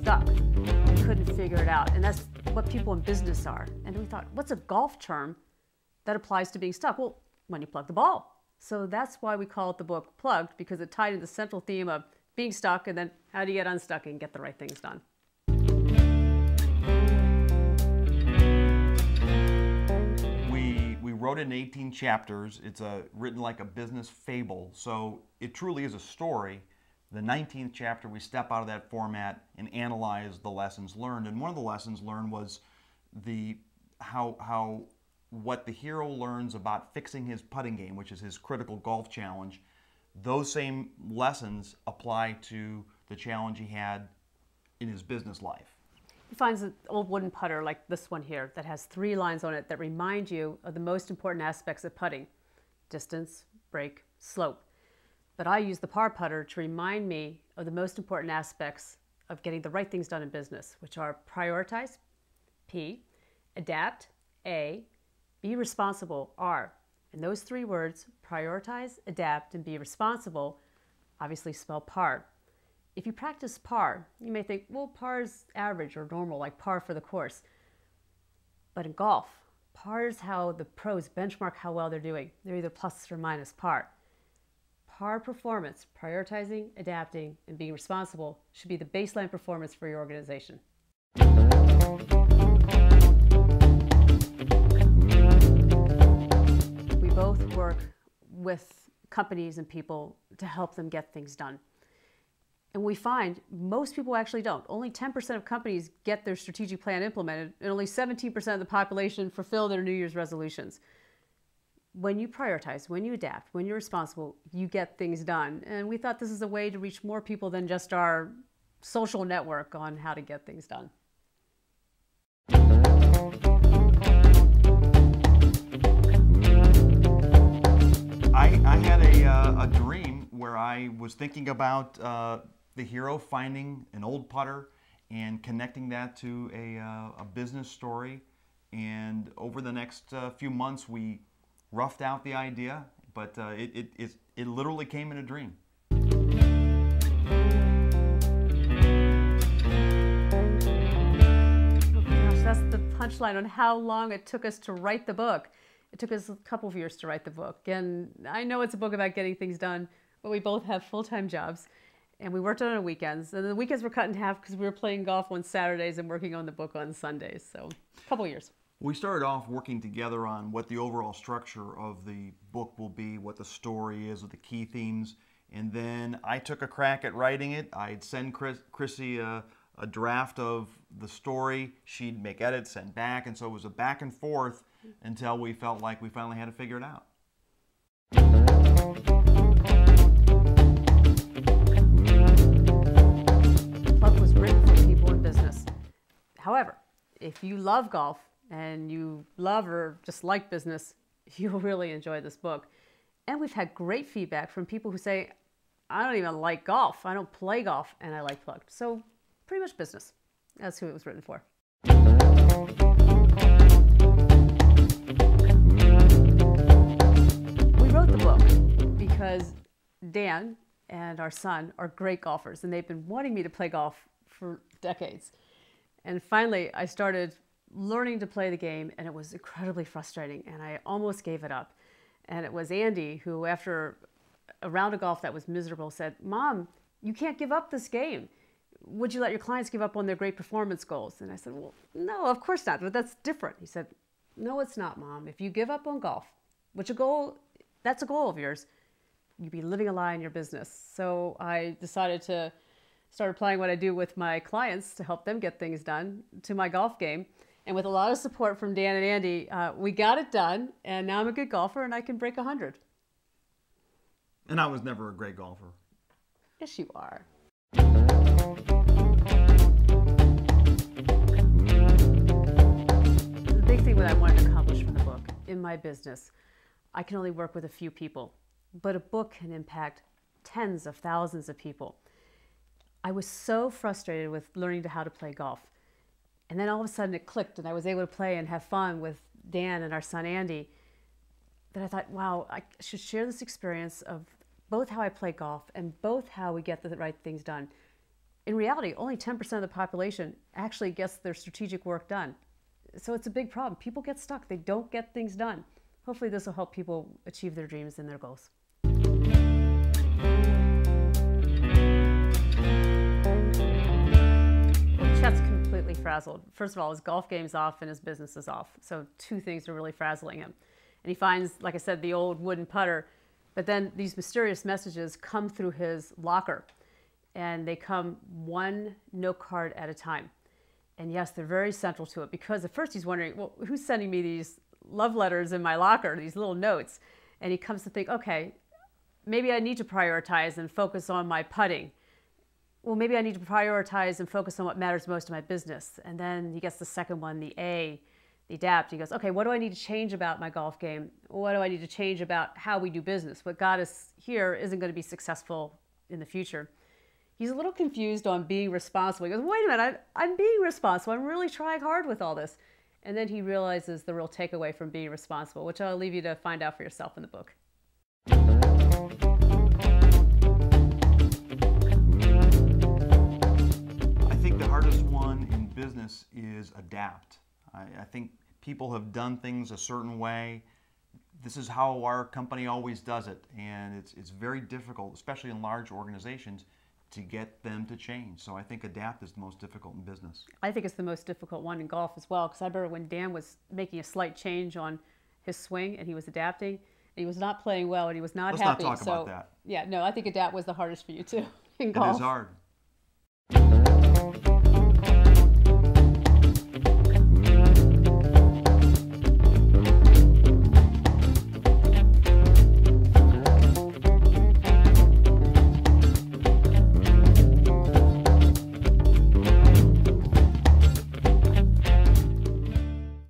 stuck. We couldn't figure it out. And that's what people in business are. And we thought, what's a golf term that applies to being stuck? Well, when you plug the ball. So that's why we call it the book Plugged, because it tied in the central theme of being stuck and then how do you get unstuck and get the right things done. We wrote it in 18 chapters. It's written like a business fable, so it truly is a story. The 19th chapter, we step out of that format and analyze the lessons learned. And one of the lessons learned was what the hero learns about fixing his putting game, which is his critical golf challenge. Those same lessons apply to the challenge he had in his business life. He finds an old wooden putter like this one here that has 3 lines on it that remind you of the most important aspects of putting: distance, break, slope. But I use the par putter to remind me of the most important aspects of getting the right things done in business, which are prioritize, P, adapt, A, be responsible, R. And those 3 words, prioritize, adapt, and be responsible, obviously spell par. If you practice par, you may think, well, par is average or normal, like par for the course. But in golf, par is how the pros benchmark how well they're doing. They're either plus or minus par. Par performance, prioritizing, adapting, and being responsible should be the baseline performance for your organization. We both work with companies and people to help them get things done. And we find most people actually don't. Only 10% of companies get their strategic plan implemented, and only 17% of the population fulfill their New Year's resolutions. When you prioritize, when you adapt, when you're responsible, you get things done. And we thought this is a way to reach more people than just our social network on how to get things done. I had a dream where I was thinking about the hero finding an old putter and connecting that to a business story. And over the next few months, we roughed out the idea, but it literally came in a dream. Oh gosh, that's the punchline on how long it took us to write the book. It took us a couple of years to write the book. And I know it's a book about getting things done, but we both have full-time jobs. And we worked on it on weekends. And the weekends were cut in half because we were playing golf on Saturdays and working on the book on Sundays. So a couple of years. We started off working together on what the overall structure of the book will be, what the story is, what the key themes. And then I took a crack at writing it. I'd send Chrissy a draft of the story. She'd make edits, send back. And so it was a back and forth until we felt like we finally had to figure it out. Plugged was written for people in business. However, if you love golf and you love or just like business, you'll really enjoy this book. And we've had great feedback from people who say, I don't even like golf. I don't play golf, and I like Plugged. So pretty much business. That's who it was written for. We wrote the book because Dan and our son are great golfers, and they've been wanting me to play golf for decades. And finally, I started learning to play the game, and it was incredibly frustrating, and I almost gave it up. And it was Andy who, after a round of golf that was miserable, said, Mom, you can't give up this game. Would you let your clients give up on their great performance goals? And I said, well, no, of course not, but that's different. He said, no, it's not, Mom. If you give up on golf, which that's a goal of yours, you'd be living a lie in your business. So I decided to start applying what I do with my clients to help them get things done to my golf game. And with a lot of support from Dan and Andy, we got it done. And now I'm a good golfer and I can break 100. And I was never a great golfer. Yes, you are. The big thing that I wanted to accomplish from the book, in my business, I can only work with a few people, but a book can impact tens of thousands of people. I was so frustrated with learning how to play golf. And then all of a sudden it clicked and I was able to play and have fun with Dan and our son Andy, that I thought, wow, I should share this experience of both how I play golf and both how we get the right things done. in reality, only 10% of the population actually gets their strategic work done. So it's a big problem. People get stuck. They don't get things done. Hopefully this will help people achieve their dreams and their goals. Chet's completely frazzled. First of all, his golf game's off and his business is off. So two things are really frazzling him. And he finds, like I said, the old wooden putter, but then these mysterious messages come through his locker, and they come one note card at a time. And yes, they're very central to it, because at first he's wondering, well, who's sending me these love letters in my locker, these little notes? And he comes to think, okay, maybe I need to prioritize and focus on my putting. Well, maybe I need to prioritize and focus on what matters most in my business. And then he gets the second one, the A, the adapt. He goes, okay, what do I need to change about my golf game? What do I need to change about how we do business? What got us here isn't going to be successful in the future. He's a little confused on being responsible. He goes, wait a minute, I'm being responsible. I'm really trying hard with all this. And then he realizes the real takeaway from being responsible, which I'll leave you to find out for yourself in the book. I think the hardest one in business is adapt. I think people have done things a certain way. This is how our company always does it, and it's very difficult, especially in large organizations, to get them to change. So I think adapt is the most difficult in business. I think it's the most difficult one in golf as well, because I remember when Dan was making a slight change on his swing and he was adapting, and he was not playing well and he was not happy. Let's not talk about that. Yeah, no, I think adapt was the hardest for you too in golf. It is hard.